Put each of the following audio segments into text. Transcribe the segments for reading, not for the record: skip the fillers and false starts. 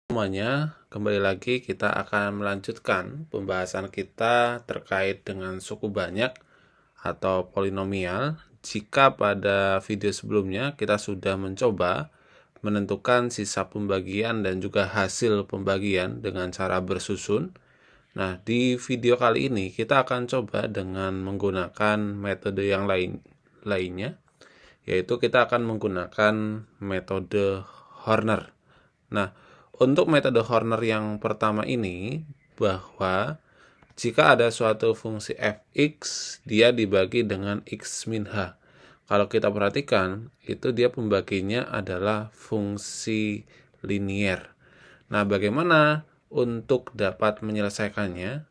Semuanya, kembali lagi kita akan melanjutkan pembahasan kita terkait dengan suku banyak atau polinomial. Jika pada video sebelumnya kita sudah mencoba menentukan sisa pembagian dan juga hasil pembagian dengan cara bersusun. Nah, di video kali ini kita akan coba dengan menggunakan metode yang lainnya, yaitu kita akan menggunakan metode Horner. Nah, untuk metode Horner yang pertama ini, bahwa jika ada suatu fungsi fx, dia dibagi dengan x min h. Kalau kita perhatikan, itu dia pembaginya adalah fungsi linier. Nah, bagaimana untuk dapat menyelesaikannya?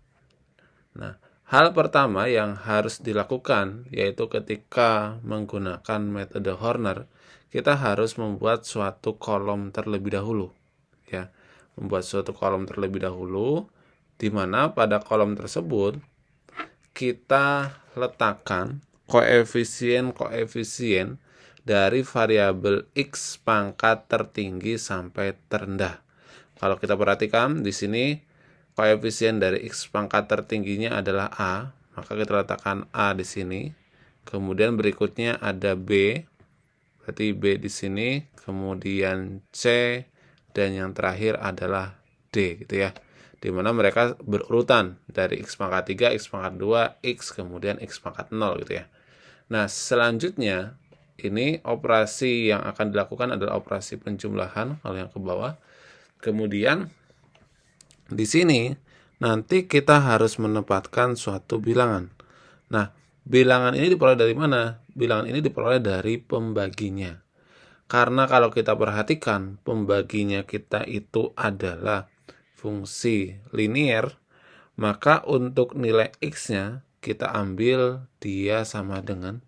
Nah, hal pertama yang harus dilakukan yaitu ketika menggunakan metode Horner, kita harus membuat suatu kolom terlebih dahulu, ya. Membuat suatu kolom terlebih dahulu di mana pada kolom tersebut kita letakkan koefisien-koefisien dari variabel x pangkat tertinggi sampai terendah. Kalau kita perhatikan di sini koefisien dari x pangkat tertingginya adalah a, maka kita letakkan a di sini. Kemudian berikutnya ada b, berarti b di sini, kemudian c, dan yang terakhir adalah d, gitu ya. Di mana mereka berurutan dari x pangkat 3, x pangkat 2, x, kemudian x pangkat 0, gitu ya. Nah, selanjutnya ini operasi yang akan dilakukan adalah operasi penjumlahan, kalau yang ke bawah. Kemudian di sini nanti kita harus menempatkan suatu bilangan. Nah, bilangan ini diperoleh dari mana? Bilangan ini diperoleh dari pembaginya. Karena kalau kita perhatikan, pembaginya kita itu adalah fungsi linier, maka untuk nilai x-nya kita ambil dia sama dengan,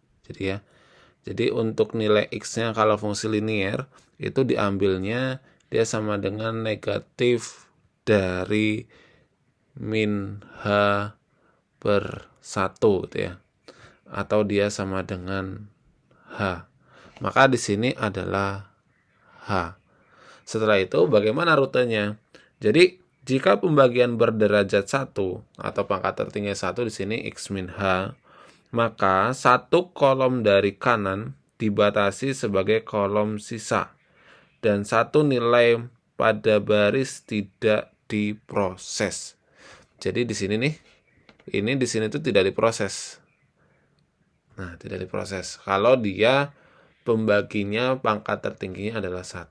jadi untuk nilai x-nya kalau fungsi linier itu diambilnya dia sama dengan negatif dari min h per 1, gitu ya. Atau dia sama dengan h. Maka di sini adalah h. Setelah itu bagaimana rutenya? Jadi jika pembagian berderajat 1 atau pangkat tertinggi 1 di sini x min h, maka satu kolom dari kanan dibatasi sebagai kolom sisa dan satu nilai pada baris tidak diproses. Jadi di sini nih, ini di sini tuh tidak diproses. Nah, tidak diproses. Kalau dia pembaginya pangkat tertingginya adalah 1.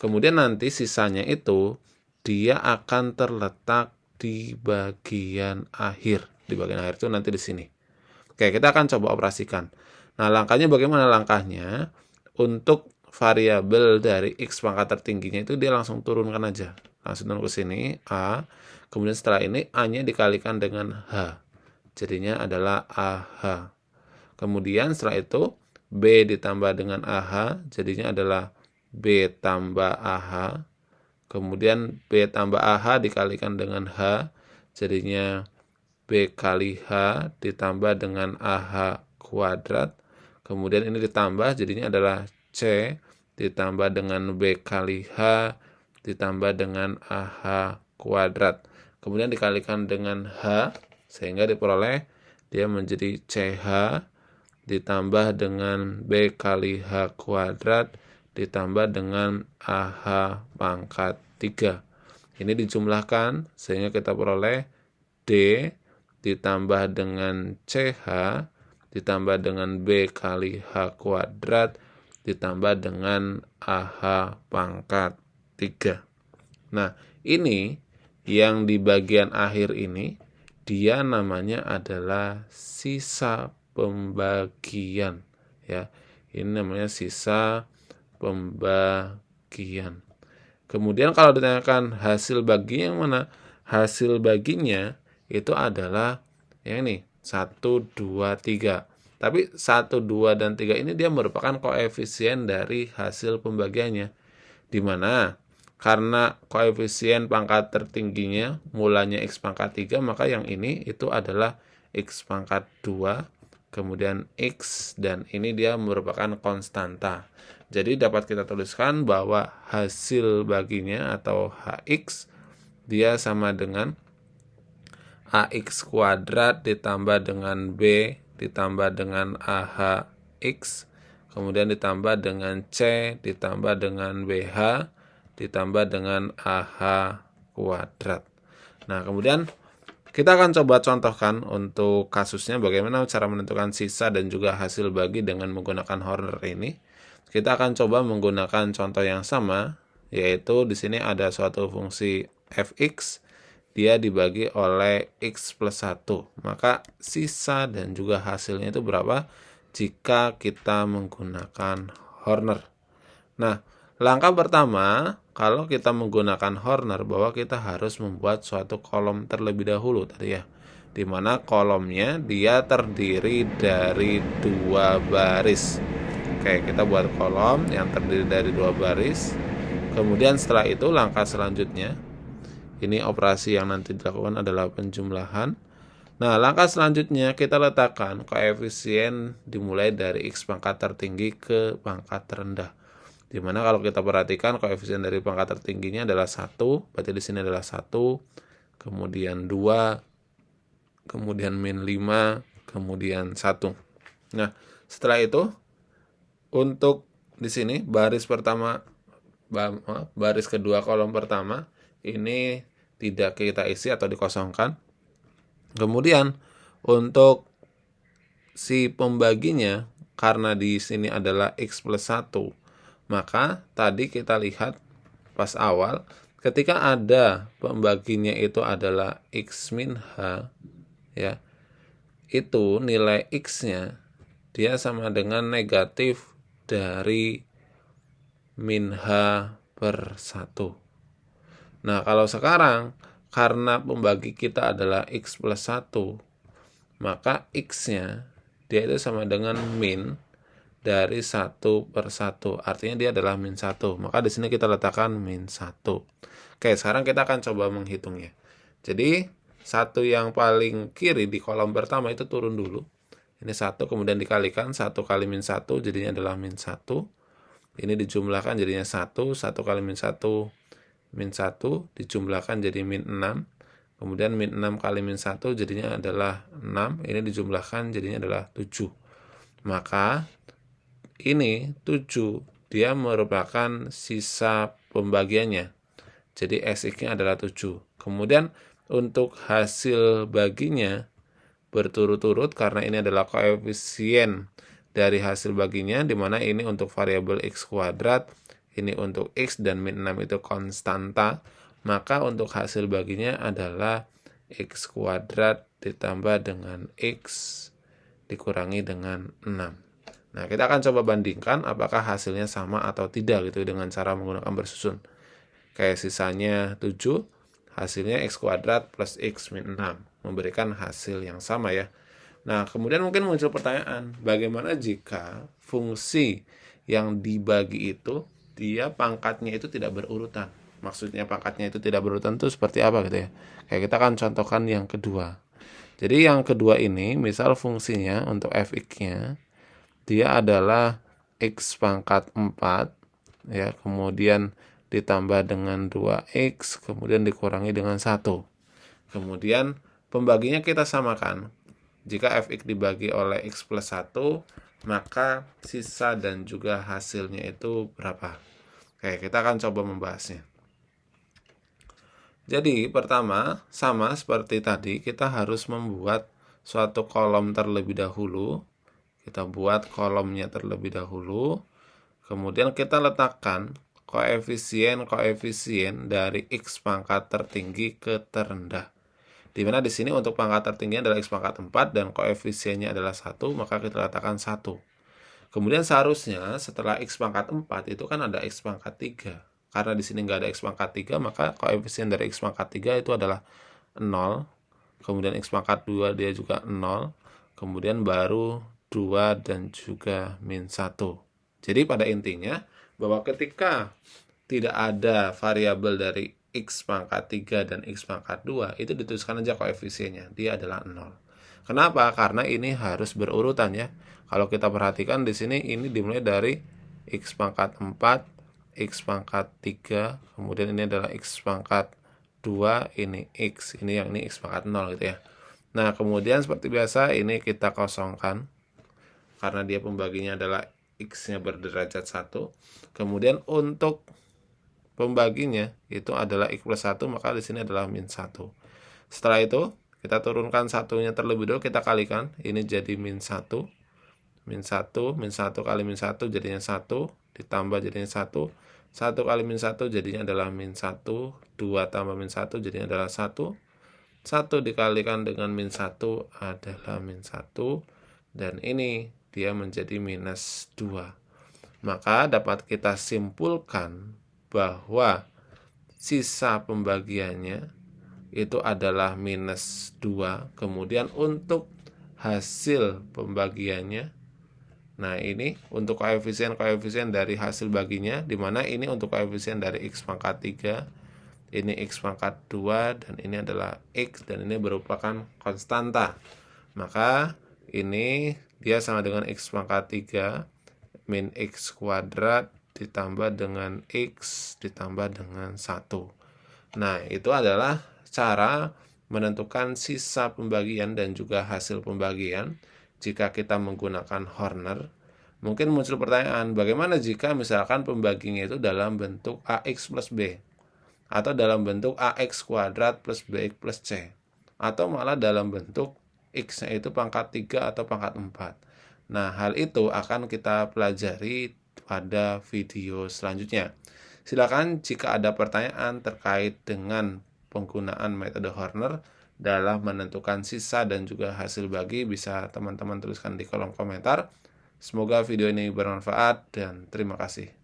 Kemudian nanti sisanya itu dia akan terletak di bagian akhir. Di bagian akhir itu nanti di sini. Oke, kita akan coba operasikan. Nah, langkahnya bagaimana langkahnya? Untuk variabel dari x pangkat tertingginya itu dia langsung turunkan aja. Langsung turun ke sini, a. Kemudian setelah ini a-nya dikalikan dengan h. Jadinya adalah ah. Kemudian setelah itu b ditambah dengan ah, jadinya adalah b tambah ah. Kemudian b tambah ah dikalikan dengan h, jadinya b kali h ditambah dengan ah kuadrat. Kemudian ini ditambah, jadinya adalah c ditambah dengan b kali h ditambah dengan ah kuadrat. Kemudian dikalikan dengan h, sehingga diperoleh dia menjadi ch ditambah dengan b kali h kuadrat ditambah dengan ah pangkat 3. Ini dijumlahkan sehingga kita peroleh d ditambah dengan ch ditambah dengan b kali h kuadrat ditambah dengan ah pangkat 3. Nah, ini yang di bagian akhir ini dia namanya adalah sisa pembagian, ya. Ini namanya sisa pembagian. Kemudian kalau ditanyakan hasil baginya yang mana? Hasil baginya itu adalah yang ini, 1, 2, 3. Tapi 1, 2, dan 3 ini dia merupakan koefisien dari hasil pembagiannya. Di mana? Karena koefisien pangkat tertingginya mulanya x pangkat 3, maka yang ini itu adalah x pangkat 2, kemudian x, dan ini dia merupakan konstanta. Jadi dapat kita tuliskan bahwa hasil baginya atau HX dia sama dengan AX kuadrat ditambah dengan B ditambah dengan AHX, kemudian ditambah dengan C ditambah dengan BH ditambah dengan AH kuadrat. Nah, kemudian kita akan coba contohkan untuk kasusnya bagaimana cara menentukan sisa dan juga hasil bagi dengan menggunakan Horner ini. Kita akan coba menggunakan contoh yang sama, yaitu di sini ada suatu fungsi fx, dia dibagi oleh x plus 1. Maka sisa dan juga hasilnya itu berapa jika kita menggunakan Horner. Nah, langkah pertama, kalau kita menggunakan Horner, bahwa kita harus membuat suatu kolom terlebih dahulu tadi ya, dimana kolomnya dia terdiri dari 2 baris. Oke, kita buat kolom yang terdiri dari 2 baris. Kemudian setelah itu langkah selanjutnya, ini operasi yang nanti dilakukan adalah penjumlahan. Nah, langkah selanjutnya kita letakkan koefisien dimulai dari x pangkat tertinggi ke pangkat terendah. Dimana kalau kita perhatikan koefisien dari pangkat tertingginya adalah 1, berarti di sini adalah 1, kemudian 2, kemudian min 5, kemudian 1. Nah, setelah itu untuk di sini baris pertama, baris kedua kolom pertama ini tidak kita isi atau dikosongkan. Kemudian untuk si pembaginya, karena di sini adalah x plus 1, maka tadi kita lihat pas awal ketika ada pembaginya itu adalah x min h ya, itu nilai x-nya dia sama dengan negatif dari min h per 1. Nah, kalau sekarang karena pembagi kita adalah x plus 1, maka x-nya dia itu sama dengan min dari 1 per 1. Artinya dia adalah min 1. Maka di sini kita letakkan min 1. Oke, sekarang kita akan coba menghitungnya. Jadi, 1 yang paling kiri di kolom pertama itu turun dulu. Ini 1, kemudian dikalikan 1 kali min 1 jadinya adalah min 1. Ini dijumlahkan jadinya 1 kali min 1 dijumlahkan jadi min 6. Kemudian min 6 kali min 1 jadinya adalah 6. Ini dijumlahkan jadinya adalah 7. Maka ini 7 dia merupakan sisa pembagiannya. Jadi SX-nya adalah 7. Kemudian untuk hasil baginya berturut-turut karena ini adalah koefisien dari hasil baginya, di mana ini untuk variabel x kuadrat, ini untuk x dan min 6 itu konstanta, maka untuk hasil baginya adalah x kuadrat ditambah dengan x dikurangi dengan 6. Nah, kita akan coba bandingkan apakah hasilnya sama atau tidak gitu dengan cara menggunakan bersusun. Kayak sisanya 7, hasilnya x kuadrat plus x min 6 memberikan hasil yang sama ya. Nah, kemudian mungkin muncul pertanyaan, bagaimana jika fungsi yang dibagi itu dia pangkatnya itu tidak berurutan? Maksudnya pangkatnya itu tidak berurutan itu seperti apa gitu ya? Kayak kita akan contohkan yang kedua. Jadi yang kedua ini, misal fungsinya untuk fx-nya dia adalah x pangkat 4 ya, kemudian ditambah dengan 2x, kemudian dikurangi dengan 1. Kemudian pembaginya kita samakan. Jika fx dibagi oleh x plus 1, maka sisa dan juga hasilnya itu berapa? Oke, kita akan coba membahasnya. Jadi pertama, sama seperti tadi, kita harus membuat suatu kolom terlebih dahulu. Kita buat kolomnya terlebih dahulu. Kemudian kita letakkan koefisien dari x pangkat tertinggi ke terendah. Dimana di sini untuk pangkat tertinggi adalah x pangkat 4 dan koefisiennya adalah 1, maka kita letakkan 1. Kemudian seharusnya setelah x pangkat 4 itu kan ada x pangkat 3. Karena di sini nggak ada x pangkat 3, maka koefisien dari x pangkat 3 itu adalah 0. Kemudian x pangkat 2 dia juga 0. Kemudian baru 2 dan juga min 1. Jadi pada intinya bahwa ketika tidak ada variabel dari x pangkat 3 dan x pangkat 2, itu dituliskan aja koefisiennya, dia adalah 0. Kenapa? Karena ini harus berurutan ya. Kalau kita perhatikan di sini ini dimulai dari X pangkat 4, X pangkat 3, kemudian ini adalah X pangkat 2, ini X, ini yang ini X pangkat 0 gitu ya. Nah, kemudian seperti biasa ini kita kosongkan, karena dia pembaginya adalah X-nya berderajat 1. Kemudian untuk pembaginya itu adalah X plus 1, maka di sini adalah min 1. Setelah itu, kita turunkan satunya terlebih dahulu, kita kalikan, ini jadi min 1. Min 1 kali min 1 jadinya 1, ditambah jadinya 1. 1 kali min 1 jadinya adalah min 1. 2 tambah min 1 jadinya adalah 1. 1 dikalikan dengan min 1 adalah min 1. Dan ini dia menjadi minus 2. Maka dapat kita simpulkan bahwa sisa pembagiannya itu adalah minus 2. Kemudian untuk hasil pembagiannya, nah ini untuk koefisien dari hasil baginya, dimana ini untuk koefisien dari X pangkat 3, ini X pangkat 2, dan ini adalah X, dan ini merupakan konstanta. Maka ini dia sama dengan X pangkat 3 min X kuadrat ditambah dengan X ditambah dengan 1. Nah, itu adalah cara menentukan sisa pembagian dan juga hasil pembagian jika kita menggunakan Horner. Mungkin muncul pertanyaan, bagaimana jika misalkan pembaginya itu dalam bentuk AX plus B, atau dalam bentuk AX kuadrat plus BX plus C, atau malah dalam bentuk X-nya itu pangkat 3 atau pangkat 4. Nah, hal itu akan kita pelajari pada video selanjutnya. Silakan jika ada pertanyaan terkait dengan penggunaan metode Horner dalam menentukan sisa dan juga hasil bagi, bisa teman-teman tuliskan di kolom komentar. Semoga video ini bermanfaat dan terima kasih.